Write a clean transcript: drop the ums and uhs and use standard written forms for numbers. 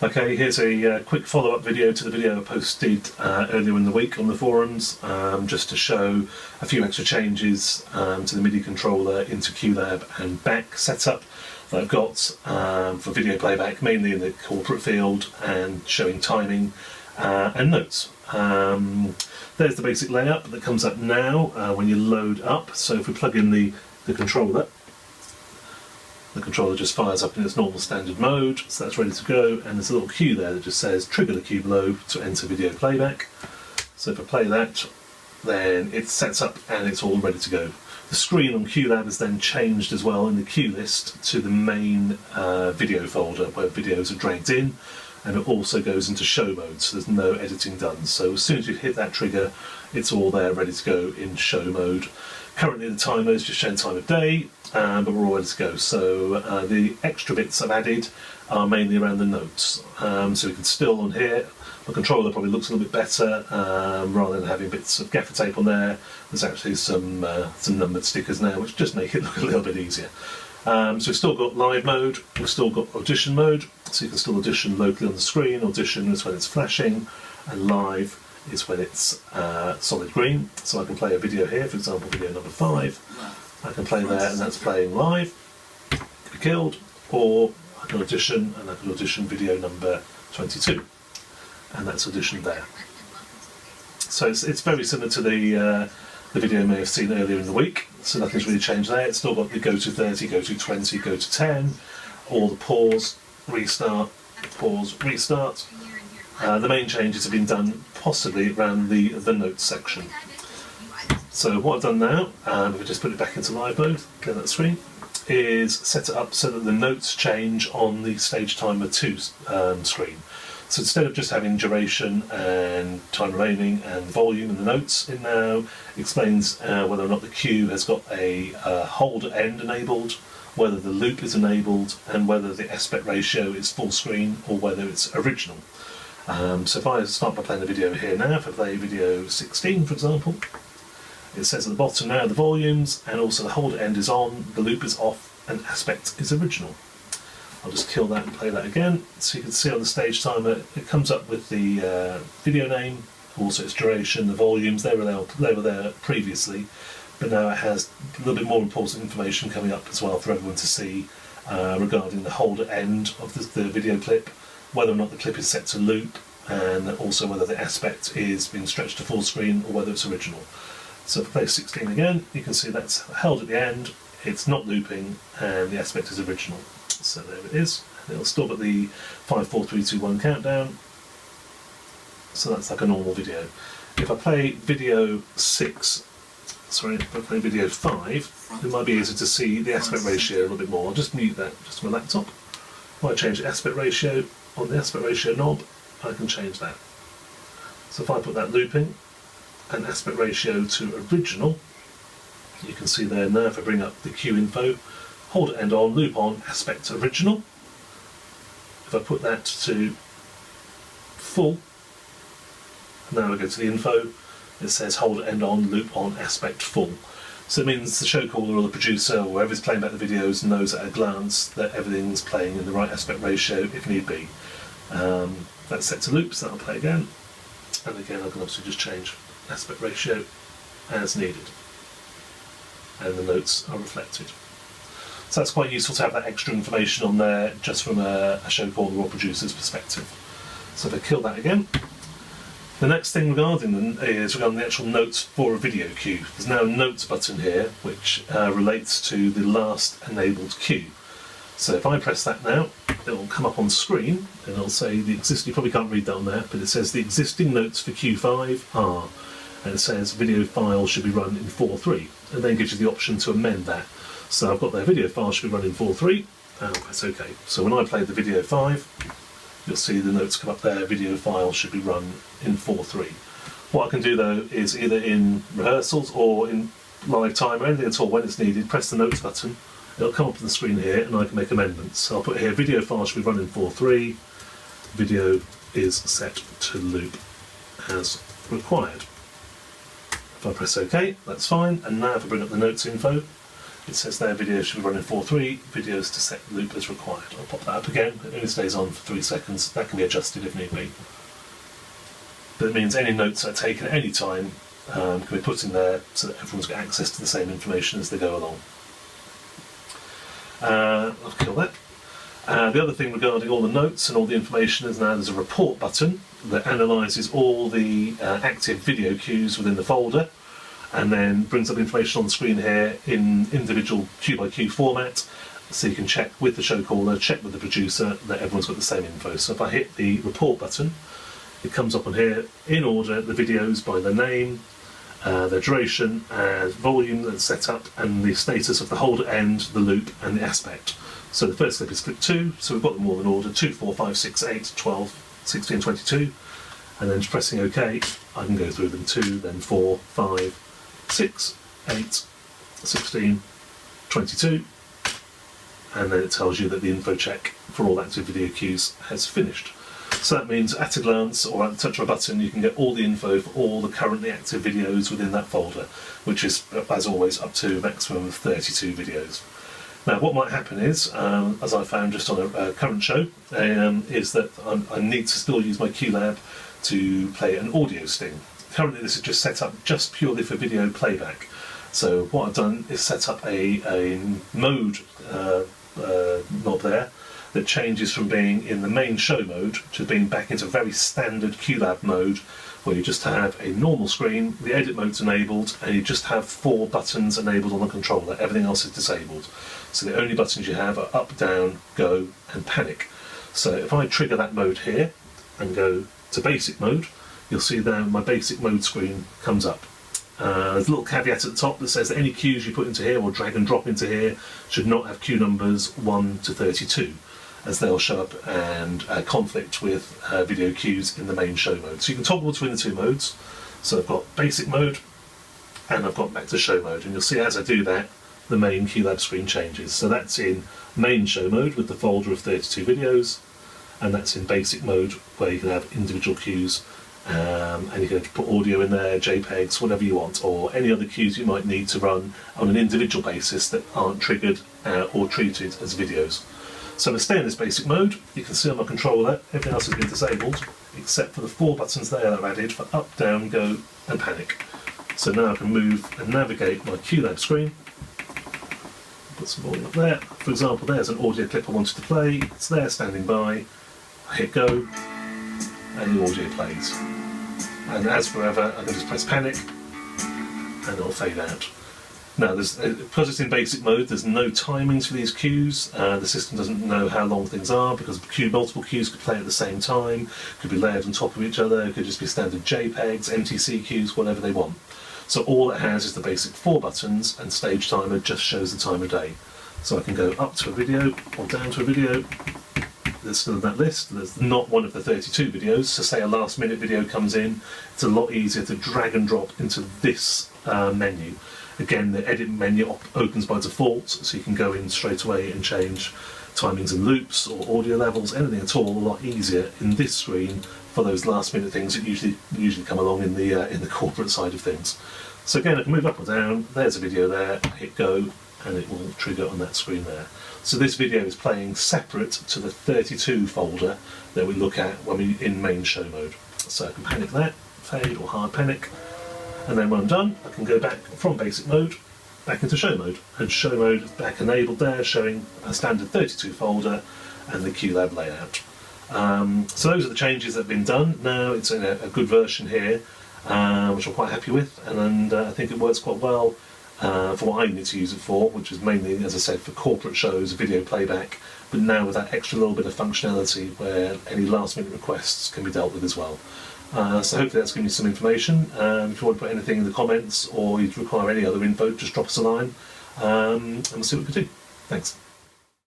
Okay, here's a quick follow-up video to the video I posted earlier in the week on the forums, just to show a few extra changes to the MIDI controller into QLab and back setup that I've got for video playback, mainly in the corporate field, and showing timing and notes. There's the basic layout that comes up now when you load up. So if we plug in the controller just fires up in its normal standard mode, so that's ready to go, and there's a little cue there that just says trigger the cue below to enter video playback. So if I play that, then it sets up and it's all ready to go. The screen on QLab is then changed as well in the cue list to the main video folder where videos are dragged in, and it also goes into show mode, so there's no editing done. So as soon as you hit that trigger, it's all there ready to go in show mode. Currently the timer is just showing time of day, but we're all ready to go. So the extra bits I've added are mainly around the notes. So we can still on here, the controller probably looks a little bit better, rather than having bits of gaffer tape on there. There's actually some numbered stickers now, which just make it look a little bit easier. So we've still got live mode, we've still got audition mode, so you can still audition locally on the screen. Audition is when it's flashing, and live is when it's solid green. So I can play a video here, for example video number 5. I can play there and that's playing live, be killed, or I can audition and I can audition video number 22, and that's auditioned there. So it's very similar to the video you may have seen earlier in the week, so nothing's really changed there. It's still got the go to 30, go to 20, go to 10, all the pause, restart, pause, restart. The main changes have been done possibly around the notes section. So what I've done now, if I just put it back into live mode, clear that screen, is set it up so that the notes change on the stage timer 2 screen. So instead of just having duration and time remaining and volume and the notes, it now explains whether or not the cue has got a hold end enabled, whether the loop is enabled, and whether the aspect ratio is full screen or whether it's original. So if I start by playing the video here now, if I play video 16 for example, it says at the bottom now the volumes and also the hold end is on, the loop is off, and aspect is original. I'll just kill that and play that again. So you can see on the stage timer it comes up with the video name, also its duration, the volumes, they were there previously, but now it has a little bit more important information coming up as well for everyone to see regarding the hold end of the video clip, whether or not the clip is set to loop, and also whether the aspect is being stretched to full screen or whether it's original. So if I play 16 again, you can see that's held at the end, it's not looping, and the aspect is original. So there it is. It'll still got the 5, 4, 3, 2, 1 countdown. So that's like a normal video. If I play video 6, sorry, if I play video 5, it might be easier to see the aspect ratio a little bit more. I'll just mute that just on my laptop. If I change the aspect ratio on the aspect ratio knob, I can change that. So if I put that looping and aspect ratio to original, you can see there now if I bring up the cue info, hold end on, loop on, aspect original. If I put that to full, now I go to the info, it says hold end on, loop on, aspect full. So it means the show caller or the producer or whoever's playing back the videos knows at a glance that everything's playing in the right aspect ratio if need be. That's set to loop, so that'll play again. And again I can obviously just change aspect ratio as needed. And the notes are reflected. So that's quite useful to have that extra information on there just from a show caller or producer's perspective. So if I kill that again, the next thing regarding them is regarding the actual notes for a video cue. There's now a notes button here which relates to the last enabled cue. So if I press that now, it will come up on screen and it'll say the existing, you probably can't read that on there, but it says the existing notes for Q5 are, and it says video file should be run in 4.3, and then gives you the option to amend that. So I've got their video file should be run in 4.3, and I'll press OK. So when I play the video 5, you'll see the notes come up there, video file should be run in 4.3. What I can do though is either in rehearsals or in live time or anything at all when it's needed, press the notes button, it'll come up on the screen here and I can make amendments. So I'll put here video file should be run in 4.3, video is set to loop as required. If I press OK, that's fine, and now if I bring up the notes info, it says there video should be running 4.3, videos to set loop as required. I'll pop that up again, it only stays on for 3 seconds, that can be adjusted if need be. But it means any notes that are taken at any time can be put in there so that everyone's got access to the same information as they go along. I'll kill that. The other thing regarding all the notes and all the information is now there's a report button that analyses all the active video cues within the folder and then brings up information on the screen here in individual cue by cue format, so you can check with the show caller, check with the producer that everyone's got the same info. So if I hit the report button, it comes up on here in order the videos by their name, their duration, volume that's set up, and the status of the holder end, the loop and the aspect. So the first clip is clip 2, so we've got them all in order, 2, 4, 5, 6, 8, 12, 16, 22, and then just pressing OK, I can go through them 2, then 4, 5, 6, 8, 16, 22, and then it tells you that the info check for all active video cues has finished. So that means at a glance or at the touch of a button you can get all the info for all the currently active videos within that folder, which is, as always, up to a maximum of 32 videos. Now what might happen is, as I found just on a current show, is that I need to still use my QLab to play an audio sting. Currently this is just set up just purely for video playback. So what I've done is set up a mode knob there that changes from being in the main show mode to being back into very standard QLab mode, where you just have a normal screen, the edit mode's enabled, and you just have 4 buttons enabled on the controller. Everything else is disabled. So the only buttons you have are up, down, go, and panic. So if I trigger that mode here and go to basic mode, you'll see there my basic mode screen comes up. There's a little caveat at the top that says that any cues you put into here or drag and drop into here should not have cue numbers 1 to 32, as they'll show up and conflict with video cues in the main show mode. So you can toggle between the 2 modes. So I've got basic mode and I've got back to show mode, and you'll see as I do that the main QLab screen changes. So that's in main show mode with the folder of 32 videos, and that's in basic mode where you can have individual cues, and you can put audio in there, JPEGs, whatever you want, or any other cues you might need to run on an individual basis that aren't triggered or treated as videos. So to stay in this basic mode, you can see on my controller everything else has been disabled except for the 4 buttons there that I've added for up, down, go and panic. So now I can move and navigate my QLab screen. Put some volume up there. For example, there's an audio clip I wanted to play. It's there standing by. I hit go and the audio plays. And as forever, I can just press panic and it'll fade out. Now, because it's in basic mode, there's no timings for these cues. The system doesn't know how long things are because multiple cues could play at the same time, could be layered on top of each other, it could just be standard JPEGs, MTC cues, whatever they want. So all it has is the basic 4 buttons, and stage timer just shows the time of day. So I can go up to a video or down to a video. There's still that list. There's not one of the 32 videos, so say a last minute video comes in, it's a lot easier to drag and drop into this menu. Again, the edit menu opens by default, so you can go in straight away and change timings and loops or audio levels, anything at all, a lot easier in this screen for those last minute things that usually come along in the corporate side of things. So again, I can move up or down, there's a video there, hit go, and it will trigger on that screen there. So this video is playing separate to the 32 folder that we look at when we're in main show mode. So I can panic that, fade or hard panic, and then when I'm done, I can go back from basic mode back into show mode, and show mode is back enabled there, showing a standard 32 folder and the QLab layout. So those are the changes that have been done. Now it's in a good version here, which I'm quite happy with, and I think it works quite well for what I need to use it for, which is mainly, as I said, for corporate shows, video playback, but now with that extra little bit of functionality where any last minute requests can be dealt with as well. So hopefully that's given you some information. If you want to put anything in the comments or you require any other info, just drop us a line and we'll see what we can do. Thanks.